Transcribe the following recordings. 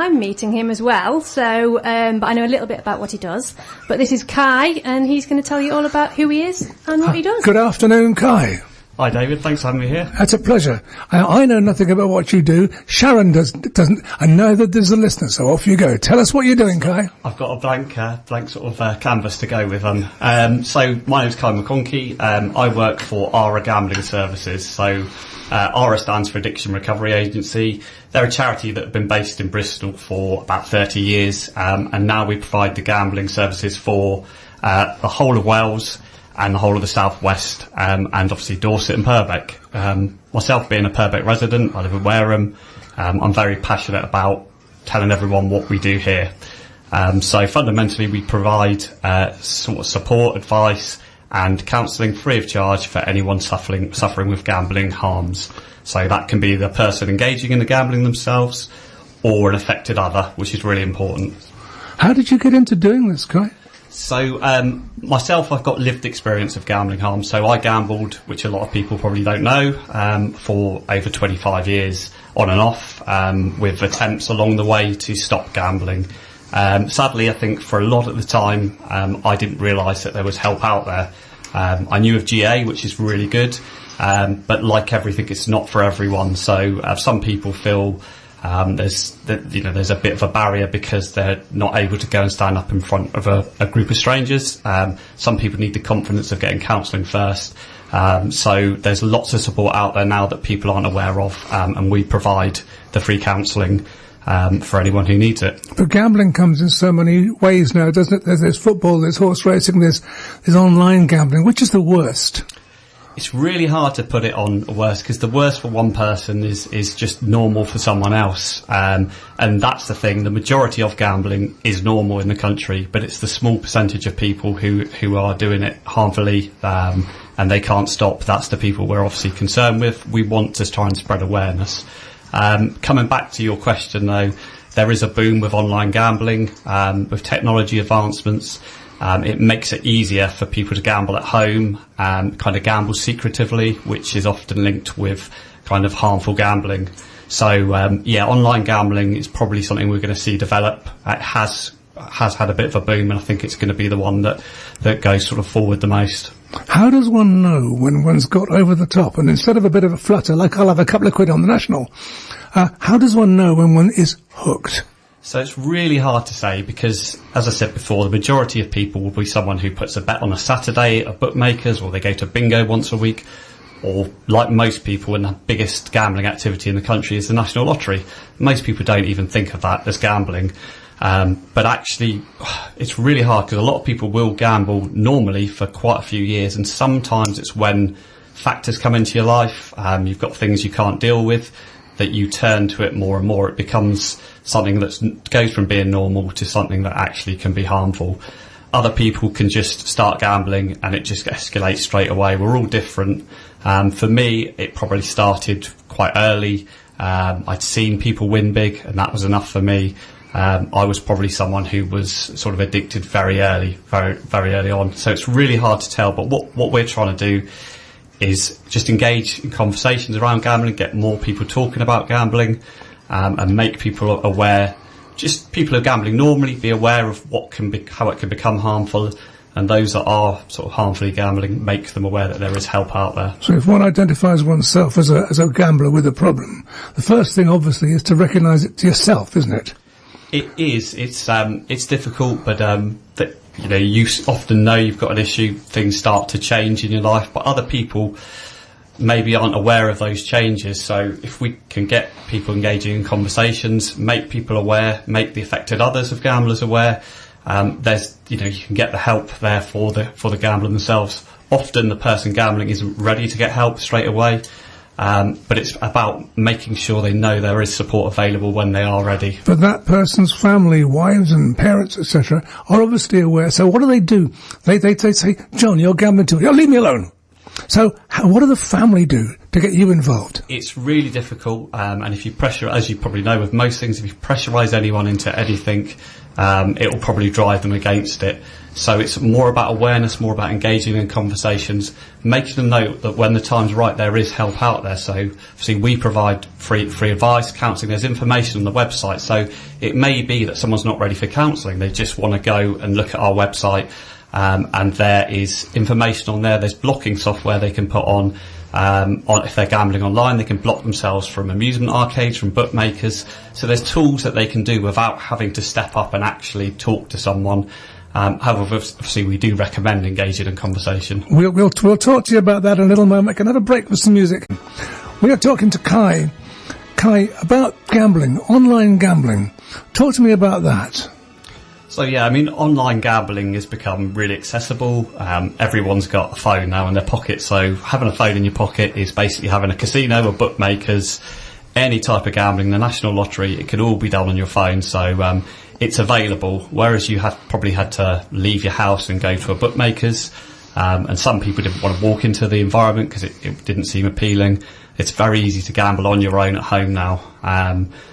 I'm meeting him as well, so but I know a little bit about what he does. But this is Kai, and he's going to tell you all about who he is and what he does. Good afternoon, Kai. Hi David, thanks for having me here. That's a pleasure. I know nothing about what you do. Sharon doesn't, and neither does the listener, so off you go. Tell us what you're doing, Kai. I've got a blank sort of canvas to go with. So my name's Kai McConkey. I work for Ara Gambling Services. So ARA stands for Addiction Recovery Agency. They're a charity that have been based in Bristol for about 30 years, and now we provide the gambling services for the whole of Wales and the whole of the southwest, and obviously Dorset and Purbeck. Myself being a Purbeck resident, I live in Wareham. I'm very passionate about telling everyone what we do here. So fundamentally we provide sort of support, advice and counselling free of charge for anyone suffering with gambling harms. So that can be the person engaging in the gambling themselves or an affected other, which is really important. How did you get into doing this, Kai? So myself, I've got lived experience of gambling harm. So I gambled, which a lot of people probably don't know, for over 25 years on and off, with attempts along the way to stop gambling. Sadly, I think for a lot at the time, I didn't realise that there was help out there. I knew of GA, which is really good, but like everything, it's not for everyone. So some people feel there's a bit of a barrier because they're not able to go and stand up in front of a group of strangers. Some people need the confidence of getting counselling first. So there's lots of support out there now that people aren't aware of, and we provide the free counselling for anyone who needs it. But gambling comes in so many ways now, doesn't it? There's football, there's horse racing, there's online gambling. Which is the worst? It's really hard to put it on worst, because the worst for one person is just normal for someone else. And that's the thing. The majority of gambling is normal in the country, but it's the small percentage of people who are doing it harmfully, and they can't stop. That's the people we're obviously concerned with. We want to try and spread awareness. Coming back to your question though, there is a boom with online gambling, with technology advancements. It makes it easier for people to gamble at home, kind of gamble secretively, which is often linked with kind of harmful gambling. So, online gambling is probably something we're going to see develop. It has had a bit of a boom, and I think it's going to be the one that goes sort of forward the most. How does one know when one's got over the top? And instead of a bit of a flutter, like I'll have a couple of quid on the National, how does one know when one is hooked? So it's really hard to say because, as I said before, the majority of people will be someone who puts a bet on a Saturday at bookmakers, or they go to bingo once a week, or like most people, and the biggest gambling activity in the country is the National Lottery. Most people don't even think of that as gambling. But actually, it's really hard because a lot of people will gamble normally for quite a few years, and sometimes it's when factors come into your life, you've got things you can't deal with, that you turn to it more and more. It becomes something that goes from being normal to something that actually can be harmful. Other people can just start gambling and it just escalates straight away. We're all different. For me, it probably started quite early. I'd seen people win big, and that was enough for me. I was probably someone who was sort of addicted very early on. So it's really hard to tell. But what we're trying to do is just engage in conversations around gambling, get more people talking about gambling, and make people aware. Just people who are gambling normally be aware of how it can become harmful, and those that are sort of harmfully gambling, make them aware that there is help out there. So if one identifies oneself as a gambler with a problem, the first thing obviously is to recognise it to yourself, isn't it? It is. It's difficult, but you often know you've got an issue. Things start to change in your life, but other people maybe aren't aware of those changes. So if we can get people engaging in conversations, make people aware, make the affected others of gamblers aware, you can get the help there for the gambler themselves. Often the person gambling isn't ready to get help straight away. But it's about making sure they know there is support available when they are ready. But that person's family, wives and parents, etc., are obviously aware. So what do? They say, John, you're gambling too. Oh, leave me alone. So what do the family do to get you involved? It's really difficult, and if you pressure, as you probably know with most things, if you pressurise anyone into anything, it will probably drive them against it. So it's more about awareness, more about engaging in conversations, making them know that when the time's right, there is help out there. So obviously we provide free advice, counselling. There's information on the website. So it may be that someone's not ready for counselling. They just want to go and look at our website, and there is information on there. There's blocking software they can put on if they're gambling online. They can block themselves from amusement arcades, from bookmakers. So there's tools that they can do without having to step up and actually talk to someone. However, obviously, we do recommend engaging in conversation. We'll talk to you about that in a little moment. Can I have a break with some music? We are talking to Kai. Kai, about gambling, online gambling. Talk to me about that. So yeah, I mean, online gambling has become really accessible. Everyone's got a phone now in their pocket, so having a phone in your pocket is basically having a casino or bookmakers, any type of gambling, the National Lottery. It can all be done on your phone, so it's available, whereas you have probably had to leave your house and go to a bookmaker's, and some people didn't want to walk into the environment because it didn't seem appealing. It's very easy to gamble on your own at home now,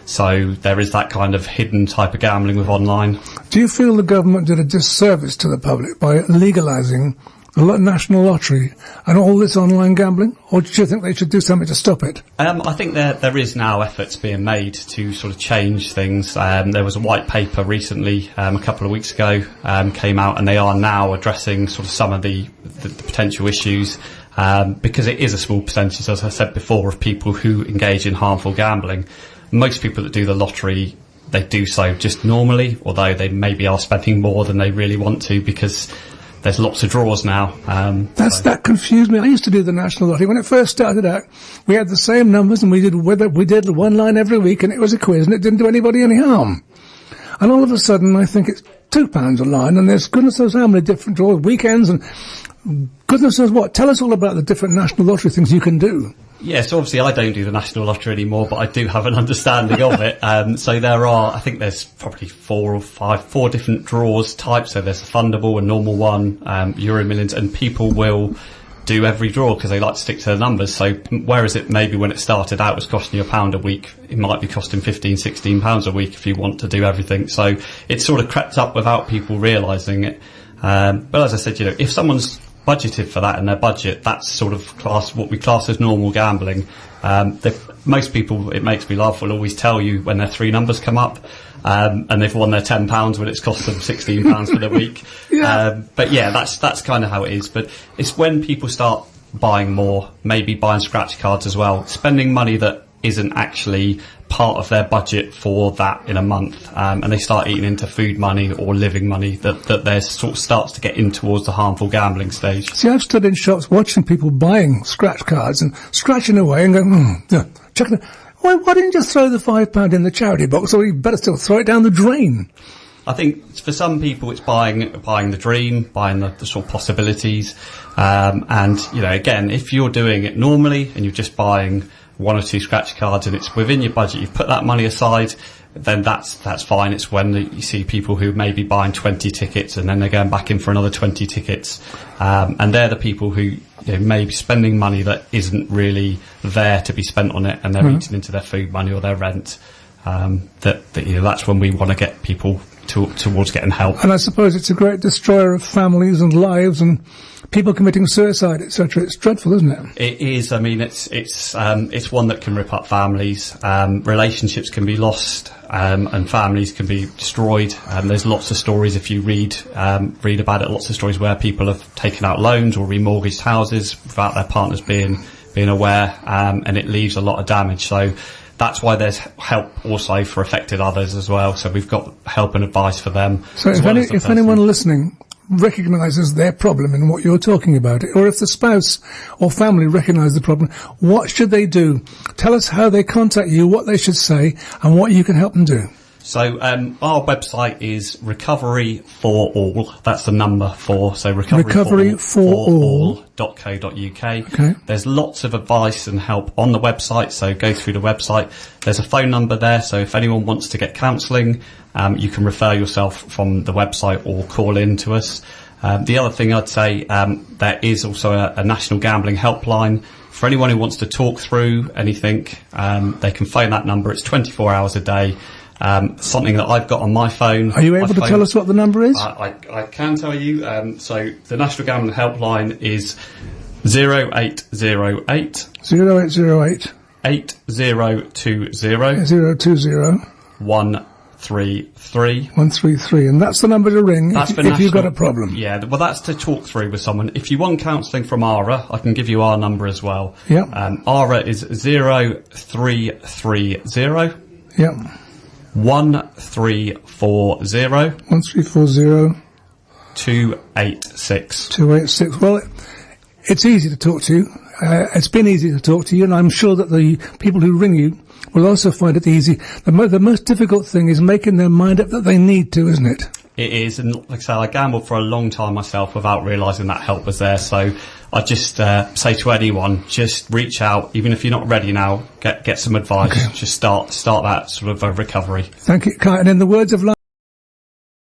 so there is that kind of hidden type of gambling with online. Do you feel the government did a disservice to the public by legalising the National Lottery and all this online gambling, or do you think they should do something to stop it? I think there is now efforts being made to sort of change things. There was a white paper recently, a couple of weeks ago, came out, and they are now addressing sort of some of the potential issues, because it is a small percentage, as I said before, of people who engage in harmful gambling. Most people that do the lottery, they do so just normally, although they maybe are spending more than they really want to, because there's lots of draws now. That confused me. I used to do the National Lottery. When it first started out, we had the same numbers, and we did one line every week, and it was a quiz, and it didn't do anybody any harm. And all of a sudden, I think it's £2 a line, and there's goodness knows how many different draws, weekends, and goodness knows what. Tell us all about the different National Lottery things you can do. Yes, obviously I don't do the National Lottery anymore, but I do have an understanding of it. So I think there's probably four different draws types. So there's a fundable, a normal one, Euro Millions, and people will do every draw because they like to stick to the numbers. So whereas it maybe when it started out was costing you £1 a week, it might be costing £15-16 a week if you want to do everything. So it's sort of crept up without people realising it. But as I said, if someone's budgeted for that in their budget, that's sort of what we class as normal gambling. Most people, it makes me laugh, will always tell you when their three numbers come up, and they've won their £10 when it's cost them £16 for the week. Yeah. But yeah, that's kind of how it is. But it's when people start buying more, maybe buying scratch cards as well, spending money that isn't actually part of their budget for that in a month, and they start eating into food money or living money that their sort of starts to get in towards the harmful gambling stage. See, I've stood in shops watching people buying scratch cards and scratching away and going, check it. Why didn't you just throw the £5 in the charity box, or you better still throw it down the drain? I think for some people it's buying the dream, buying the sort of possibilities, and again, if you're doing it normally and you're just buying one or two scratch cards and it's within your budget, you've put that money aside, then that's fine. It's when you see people who may be buying 20 tickets and then they're going back in for another 20 tickets, and they're the people who may be spending money that isn't really there to be spent on it, and they're eating into their food money or their rent. That's when we want to get people towards getting help. And I suppose it's a great destroyer of families and lives and people committing suicide, etc. It's dreadful, isn't it? It is. I mean, it's one that can rip up families. Relationships can be lost, and families can be destroyed. There's lots of stories if you read about it. Lots of stories where people have taken out loans or remortgaged houses without their partners being aware, and it leaves a lot of damage. So that's why there's help also for affected others as well. So we've got help and advice for them. So if anyone listening recognises their problem in what you're talking about, or if the spouse or family recognise the problem, what should they do? Tell us how they contact you, what they should say, and what you can help them do. So our website is Recovery for All. That's the number 4. So recoveryforall.co.uk. Okay. There's lots of advice and help on the website, so go through the website. There's a phone number there, so if anyone wants to get counselling, you can refer yourself from the website or call in to us. The other thing I'd say, there is also a national gambling helpline for anyone who wants to talk through anything, they can phone that number. It's 24 hours a day. Something that I've got on my phone. Are you able to tell us what the number is? I can tell you. So the National Gambling Helpline is 0808 0808 8020 020 133. 133, and that's the number to ring if you've got a problem. Yeah, well, that's to talk through with someone. If you want counselling from Ara, I can give you our number as well. Yeah. Ara is 0330 Yeah. 1340 1340 286. 286. Well, it's easy to talk to you. It's been easy to talk to you, and I'm sure that the people who ring you will also find it easy. The most difficult thing is making their mind up that they need to, isn't it? It is, and like I say, I gambled for a long time myself without realising that help was there. So I just say to anyone, just reach out, even if you're not ready now. Get some advice. Okay. Just start that sort of recovery. Thank you, Kai. And in the words of